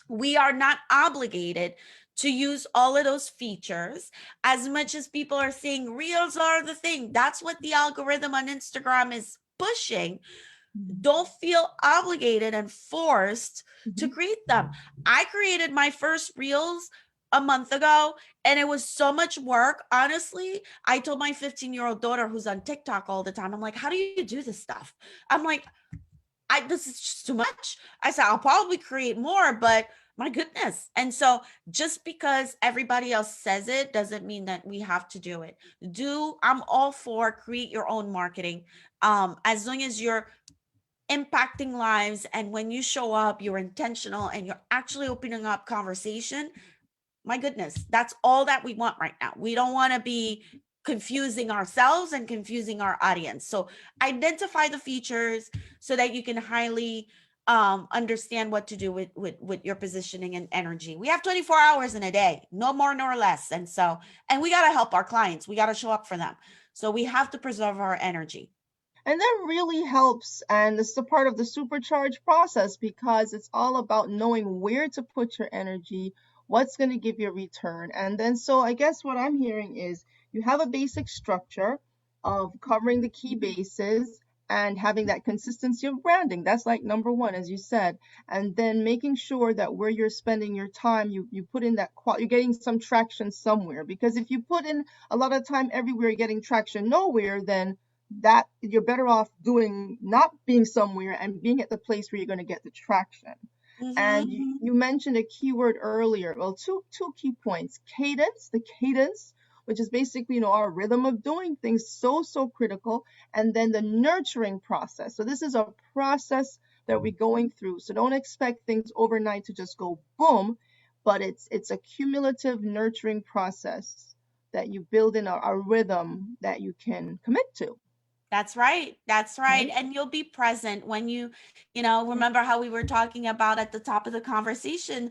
we are not obligated to use all of those features. As much as people are saying reels are the thing, that's what the algorithm on Instagram is pushing. Don't feel obligated and forced to Mhm. create them. I created my first reels a month ago, and it was so much work. Honestly, I told my 15-year-old daughter, who's on TikTok all the time, I'm like, how do you do this stuff? I'm like, this is just too much. I said, I'll probably create more, but my goodness. And so just because everybody else says it doesn't mean that we have to do it. I'm all for create your own marketing. As long as you're impacting lives, and when you show up, you're intentional and you're actually opening up conversation, my goodness, that's all that we want right now. We don't want to be confusing ourselves and confusing our audience. So identify the features so that you can highly understand what to do with your positioning and energy. We have 24 hours in a day, no more nor less. And we got to help our clients, we got to show up for them, so we have to preserve our energy. And that really helps. And it's a part of the supercharged process because it's all about knowing where to put your energy, what's going to give you a return. And then, so I guess what I'm hearing is you have a basic structure of covering the key bases and having that consistency of branding. That's like number one, as you said. And then making sure that where you're spending your time, you put in that you're getting some traction somewhere. Because if you put in a lot of time everywhere, you're getting traction nowhere, then that you're better off doing not being somewhere and being at the place where you're going to get the traction. And Mm-hmm. you mentioned a keyword earlier. Well, two key points: cadence, the cadence, which is basically our rhythm of doing things, so critical, and then the nurturing process. So this is a process that we're going through. So don't expect things overnight to just go boom, but it's a cumulative nurturing process that you build in a rhythm that you can commit to. That's right. That's right. Right? And you'll be present when remember how we were talking about at the top of the conversation,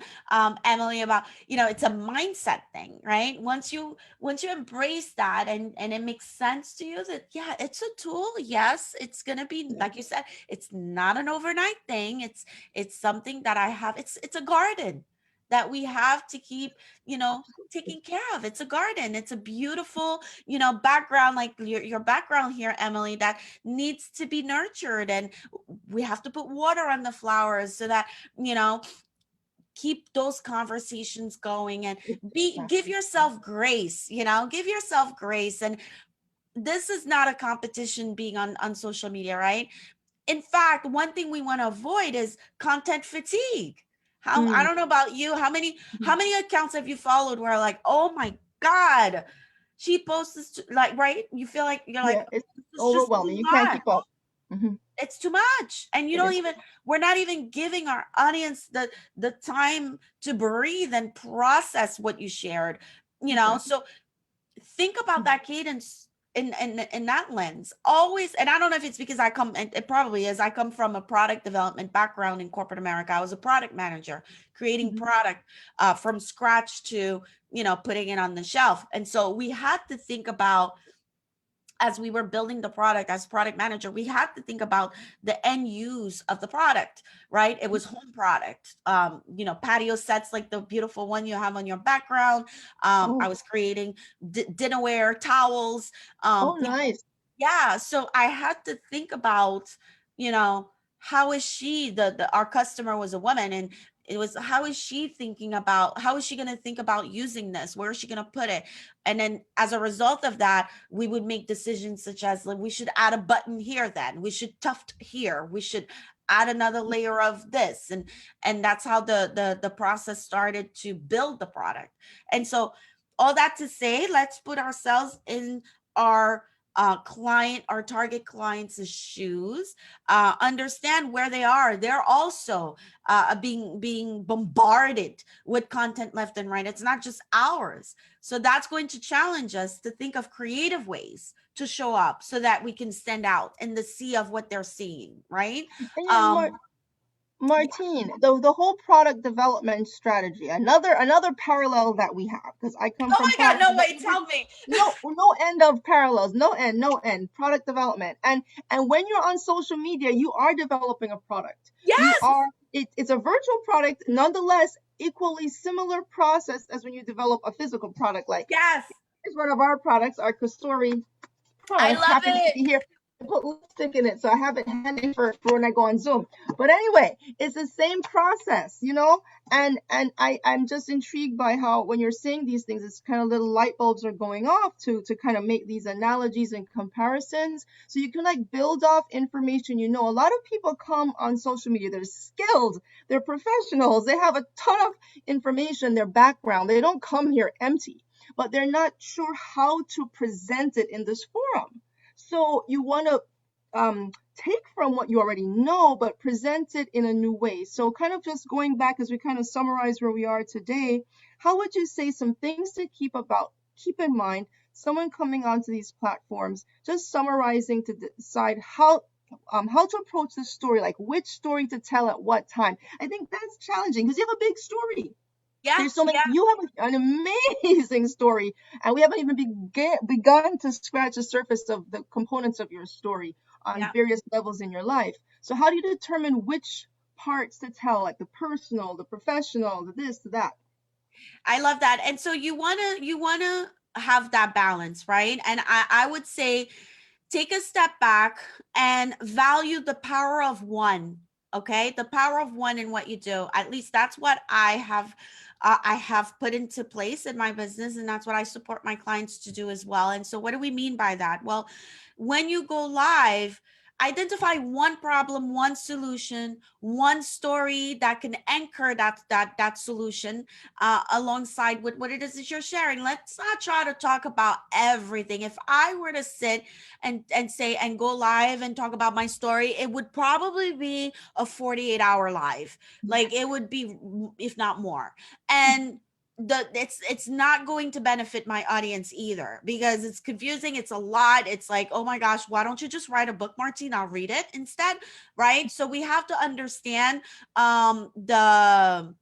Emily, about, it's a mindset thing, right? Once you embrace that, and it makes sense to you that, yeah, it's a tool. Yes, it's going to be, Yeah. like you said, it's not an overnight thing. It's something that I have. It's a garden that we have to keep, taking care of. It's a garden. It's a beautiful, background, like your background here, Emily, that needs to be nurtured. And we have to put water on the flowers so that, you know, keep those conversations going, and give Exactly. yourself grace, give yourself grace. And this is not a competition being on social media, right? In fact, one thing we want to avoid is content fatigue. How, I Mm, don't know about you, how many mhm. how many accounts have you followed where, like, oh my god, she posts this, like, right, you feel like you're like, Yeah, it's this is just too overwhelming. You can't much. keep up. Hmm. It's too much, and you It don't is. even we're not even giving our audience the time to breathe and process what you shared. Exactly. So think about Mhm. that cadence in that lens always. And I don't know if it's because I come, and it probably is, I come from a product development background in corporate America. I was a product manager, creating Mhm. product from scratch to, putting it on the shelf. And so we had to think about, as we were building the product, as product manager, we had to think about the end use of the product, right? It was home product, patio sets like the beautiful one you have on your background. I Oh, was creating dinnerware, towels, oh, things. nice. Yeah, so I had to think about, how is she, our customer was a woman, and It was, how is she thinking about, how is she going to think about using this? Where is she going to put it? And then as a result of that, we would make decisions such as, like, we should add a button here, then we should tuft here, we should add another layer of this. And that's how the process started to build the product. And so all that to say, let's put ourselves in our client, our target clients' shoes, understand where they are. They're also being bombarded with content left and right. It's not just ours. So that's going to challenge us to think of creative ways to show up so that we can stand out in the sea of what they're seeing, right? Yeah, Um, yeah. Martine, the whole product development strategy, another parallel that we have, because I come Oh from my God, product no way, development. tell me. No end of parallels, no end, product development. And when you're on social media, you are developing a product. You Yes, are, it's a virtual product, nonetheless, equally similar process as when you develop a physical product. Like, yes, here's one of our products, our Custori I purse love happens to it. be here. I put lipstick in it, so I have it handy for when I go on Zoom. But anyway, it's the same process, you know. And I'm just intrigued by how when you're saying these things, it's kind of little light bulbs are going off to kind of make these analogies and comparisons, so you can like build off information. You know, a lot of people come on social media. They're skilled, they're professionals, they have a ton of information, their background. They don't come here empty, but they're not sure how to present it in this forum. So you want to take from what you already know, but present it in a new way. So, kind of just going back as we kind of summarize where we are today, how would you say some things to keep in mind? Someone coming onto these platforms, just summarizing to decide how to approach the story, like which story to tell at what time. I think that's challenging because you have a big story. Yeah, There's so many. yeah, You have an amazing story, and we haven't even begun to scratch the surface of the components of your story on yeah. various levels in your life. So, how do you determine which parts to tell, like the personal, the professional, the this, the that? I love that. And so you wanna have that balance, right? And I would say take a step back and value the power of one. Okay, the power of one in what you do. At least that's what I have put into place in my business, and that's what I support my clients to do as well. And so what do we mean by that? Well, when you go live, identify one problem, one solution, one story that can anchor that solution alongside with what it is that you're sharing. Let's not try to talk about everything. If I were to sit and say and go live and talk about my story, it would probably be a 48-hour live. Like it would be, if not more. And it's not going to benefit my audience either, because it's confusing, it's a lot. It's like, oh my gosh, why don't you just write a book, Martine? I'll read it instead, right? So we have to understand the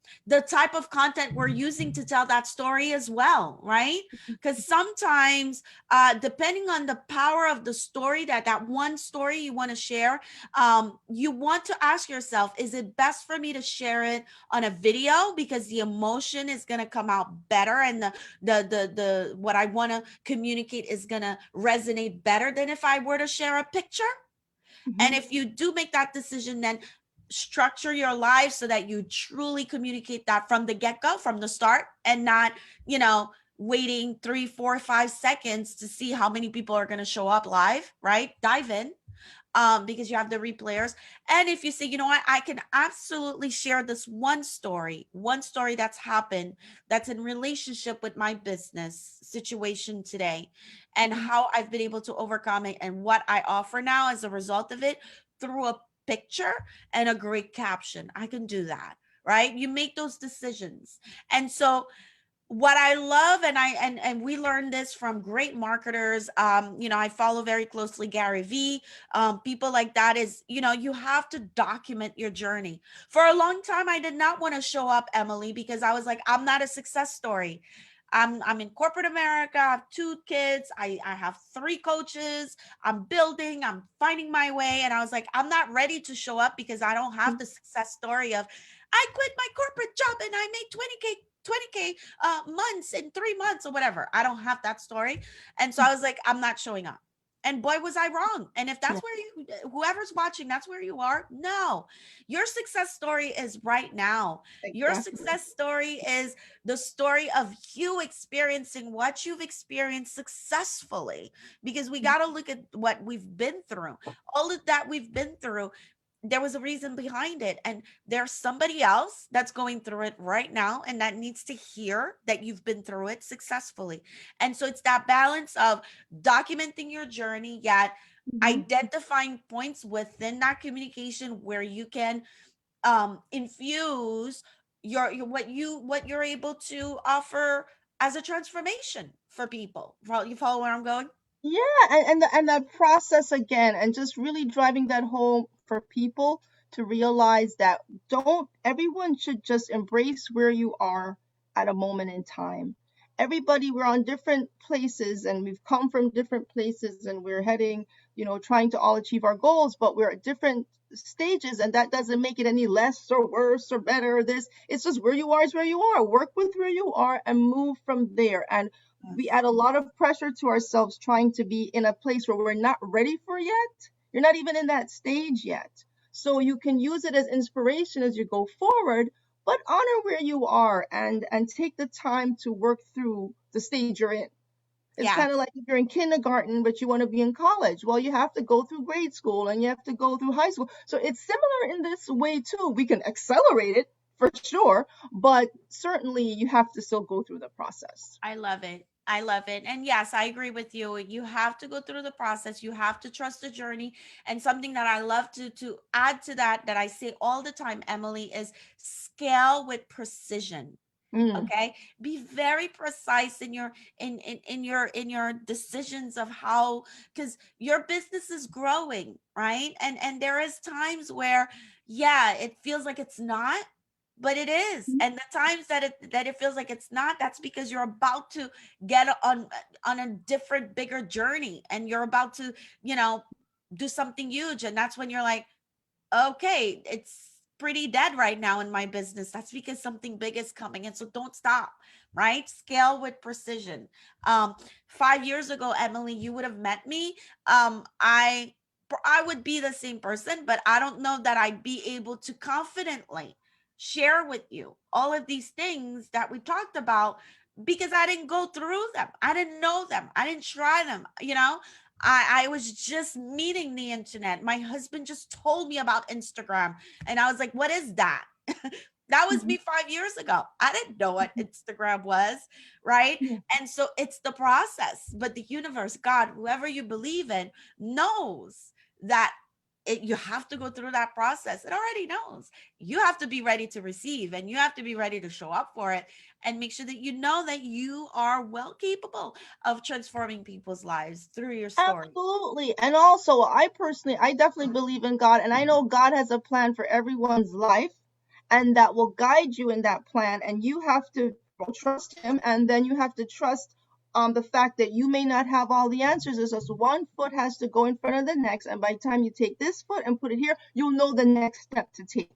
type of content we're using to tell that story as well, right? Because sometimes depending on the power of the story, that one story you want to share, you want to ask yourself, is it best for me to share it on a video because the emotion is going to come out better, and the what I want to communicate is going to resonate better than if I were to share a picture? And Mhm. if you do make that decision, then structure your life so that you truly communicate that from the get-go, from the start, and not, waiting 3, 4, 5 seconds to see how many people are going to show up live, right? Dive in, because you have the replayers. And if you say, you know what, I can absolutely share this one story that's happened, that's in relationship with my business situation today, and Mhm. how I've been able to overcome it, and what I offer now as a result of it through a picture and a great caption. I can do that, right? You make those decisions. And so what I love, and we learned this from great marketers, I follow very closely Gary V, people like that, is, you have to document your journey. For a long time I did not want to show up, Emily, because I was like, I'm not a success story. I'm in corporate America. I have 2 kids. I have 3 coaches. I'm building. I'm finding my way. And I was like, I'm not ready to show up because I don't have the success story of, I quit my corporate job and I made 20K months in 3 months or whatever. I don't have that story. And so I was like, I'm not showing up. And boy, was I wrong. And if Yeah, that's where you, whoever's watching, that's where you are. No, your success story is right now. Your exactly. success story is the story of you experiencing what you've experienced successfully, because we got to look at what we've been through. All of that we've been through, there was a reason behind it. And there's somebody else that's going through it right now and that needs to hear that you've been through it successfully. And so it's that balance of documenting your journey, yet Hmm. identifying points within that communication where you can infuse your what you're able to offer as a transformation for people. You follow where I'm going? Yeah, and that process again, and just really driving that home for people to realize that don't everyone should just embrace where you are at a moment in time. Everybody, we're on different places and we've come from different places and we're heading, trying to all achieve our goals, but we're at different stages, and that doesn't make it any less or worse or better or this. It's just where you are is where you are. Work with where you are and move from there. And we Yes. add a lot of pressure to ourselves trying to be in a place where we're not ready for yet. You're not even in that stage yet. So you can use it as inspiration as you go forward, but honor where you are and take the time to work through the stage you're in. It's Yes, kind of like if you're in kindergarten, but you want to be in college. Well, you have to go through grade school and you have to go through high school. So it's similar in this way too. We can accelerate it for sure, but certainly you have to still go through the process. I love it. I love it. And yes, I agree with you. You have to go through the process. You have to trust the journey. And something that I love to add to that I say all the time, Emily, is scale with precision. Mm. Okay, be very precise in your in your decisions of how, because your business is growing, right? And there is times where, yeah, it feels like it's not, but it is. And the times that it feels like it's not, that's because you're about to get on a different, bigger journey, and you're about to, you know do something huge. And that's when you're like, okay, it's pretty dead right now in my business. That's because something big is coming. And so don't stop, right? Scale with precision. 5 years ago, Emily, you would have met me. I would be the same person, but I don't know that I'd be able to confidently share with you all of these things that we talked about, because I didn't go through them. I didn't know them. I didn't try them. I was just meeting the internet. My husband just told me about Instagram, and I was like, what is that? That was Mhm. me 5 years ago. I didn't know what Instagram was, right? Yeah, And so it's the process. But the universe, God, whoever you believe in, knows that you have to go through that process. It already knows. You have to be ready to receive, and you have to be ready to show up for it, and make sure that you know that you are well capable of transforming people's lives through your story. absolutely. And also, I definitely believe in God, and I know God has a plan for everyone's life, and that will guide you in that plan. And you have to trust Him, and then you have to trust the fact that you may not have all the answers. It's just one foot has to go in front of the next, and by the time you take this foot and put it here, you'll know the next step to take.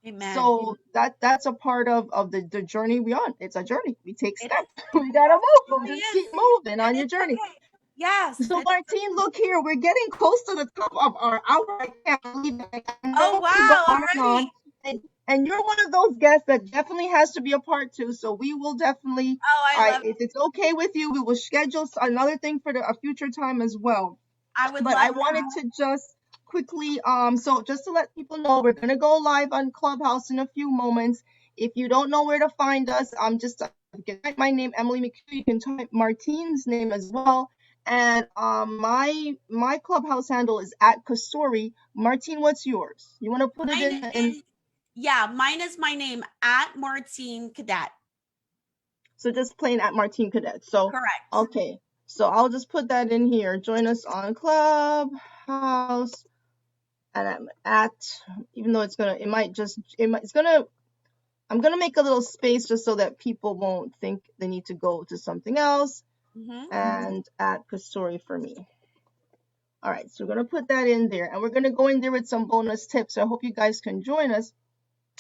Amen. So that's a part of the journey we on. It's a journey. We take It steps. is. We gotta It move. really Just is. keep moving on And your it's journey. okay. Yes. So Martine, look here. We're getting close to the top of our hour. I can't believe it. I Oh, know we could go wow. on and Already. on. And you're one of those guests that definitely has to be a part two. So we will definitely, Oh, I love if it's okay with you, we will schedule another thing for a future time as well. I would But love I wanted to just quickly, so just to let people know, we're gonna go live on Clubhouse in a few moments. If you don't know where to find us, just you can type my name, Emily Mchugh. You can type Martine's name as well. And my Clubhouse handle is at Kasori. Martine, what's yours? You want to put it mine in? is yeah, mine is my name at Martine Cadet. So just plain at Martine Cadet. So Correct. okay. So I'll just put that in here. Join us on Clubhouse. And I'm at, even though it's gonna, I'm gonna make a little space just so that people won't think they need to go to something else. Mm-hmm. And at Kasori for me. All right, so we're gonna put that in there, and we're gonna go in there with some bonus tips. So I hope you guys can join us.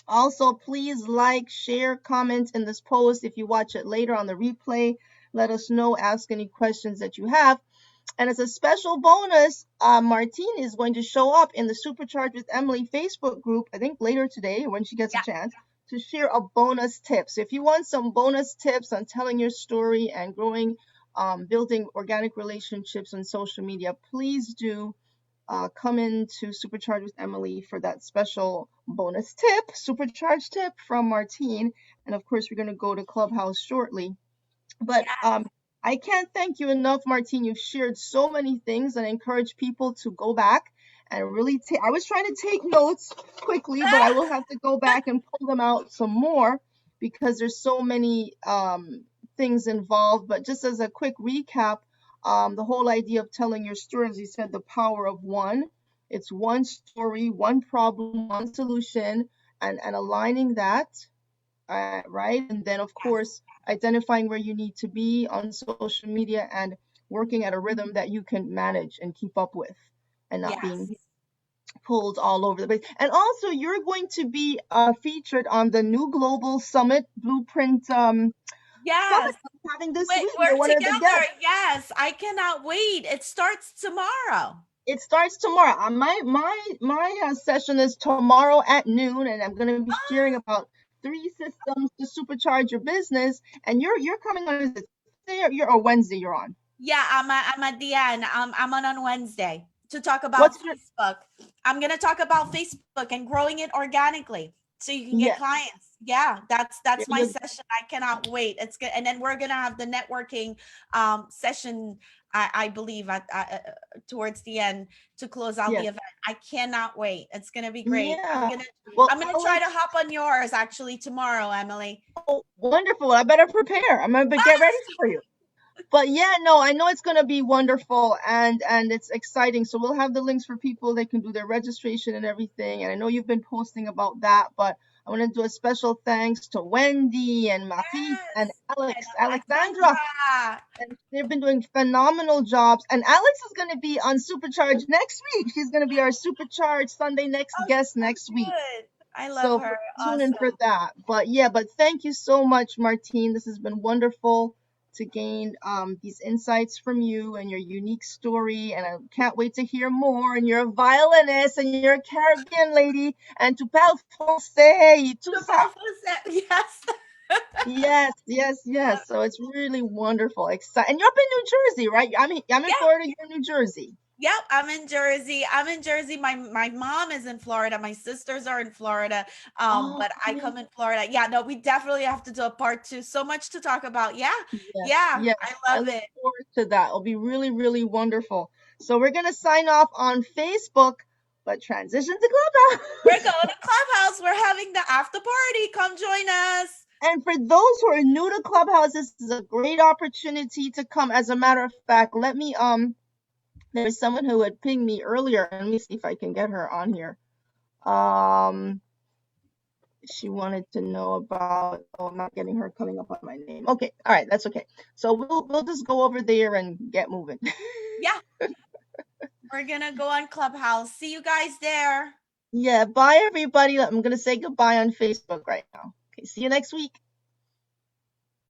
Also, please like, share, comment in this post. If you watch it later on the replay, let us know, ask any questions that you have. And as a special bonus, Martine is going to show up in the Supercharged with Emily Facebook group, I think later today when she gets a Yeah. chance, to share a bonus tip. So if you want some bonus tips on telling your story and growing, building organic relationships on social media, please do come into Supercharged with Emily for that special bonus tip, Supercharged tip from Martine. And of course, we're going to go to Clubhouse shortly. But Yeah. I can't thank you enough, Martine. You've shared so many things and encourage people to go back and really take. I was trying to take notes quickly, but I will have to go back and pull them out some more because there's so many things involved. But just as a quick recap, the whole idea of telling your story, as you said, the power of one. It's one story, one problem, one solution, and aligning that, right? And then, of course, identifying where you need to be on social media and working at a rhythm that you can manage and keep up with and not Yes. being pulled all over the place. And also, you're going to be featured on the New Global Summit Blueprint Yes. Summit having this Wait, week. You're we're one of the together. guests. Yes. I cannot wait. It starts tomorrow. It starts tomorrow. My session is tomorrow at noon, and I'm going to be sharing about 3 systems to supercharge your business. And you're coming on, is it Thursday or Wednesday? You're on. Yeah, I'm at the end. I'm on Wednesday to talk about What's your Facebook. I'm gonna talk about Facebook and growing it organically so you can get yes? clients. Yeah, that's my You session. I cannot wait. It's good, and then we're gonna have the networking session. I believe towards the end to close out the yes, event. I cannot wait. It's gonna be great. yeah. I'm Well, gonna try to Alex, hop on yours actually tomorrow, Emily. oh, wonderful. I better prepare. I'm gonna get ready for you. But yeah, no, I know it's gonna be wonderful and it's exciting. So we'll have the links for people. They can do their registration and everything. And I know you've been posting about that, but I want to do a special thanks to Wendy and Mafis and Yes, and Alexandra. Alexandra. And they've been doing phenomenal jobs. And Alex is going to be on Supercharge next week. She's going to be our Supercharge Sunday next Oh, guest so next week. good. I love So her. tune in for Awesome. that. But yeah, but thank you so much, Martine. This has been wonderful to gain these insights from you and your unique story. And I can't wait to hear more. And you're a violinist and you're a Caribbean lady. And tu parles français et tout The ça. Buffalo set. Yes. Yes, yes, yes. So it's really wonderful. Exciting. And you're up in New Jersey, right? I'm in Yeah. Florida. You're in New Jersey. Yep. I'm in Jersey. I'm in Jersey. My mom is in Florida. My sisters are in Florida. Oh, But I yeah. come in Florida. Yeah, no, we definitely have to do a part two. So much to talk about. Yeah. Yes, Yeah. yes. I I love look it. forward to that. It'll be really, really wonderful. So we're gonna sign off on Facebook, but transition to We're Clubhouse. going to Clubhouse. We're having the after party. Come join us. And for those who are new to Clubhouse, this is a great opportunity to come. As a matter of fact, let me there was someone who had pinged me earlier. Let me see if I can get her on here. Um she wanted to know about, oh, I'm not getting her coming up on my name. Okay, all right, that's okay. So we'll just go over there and get moving. Yeah. We're going to go on Clubhouse. See you guys there. Yeah, bye everybody. I'm gonna say goodbye on Facebook right now. Okay, see you next week.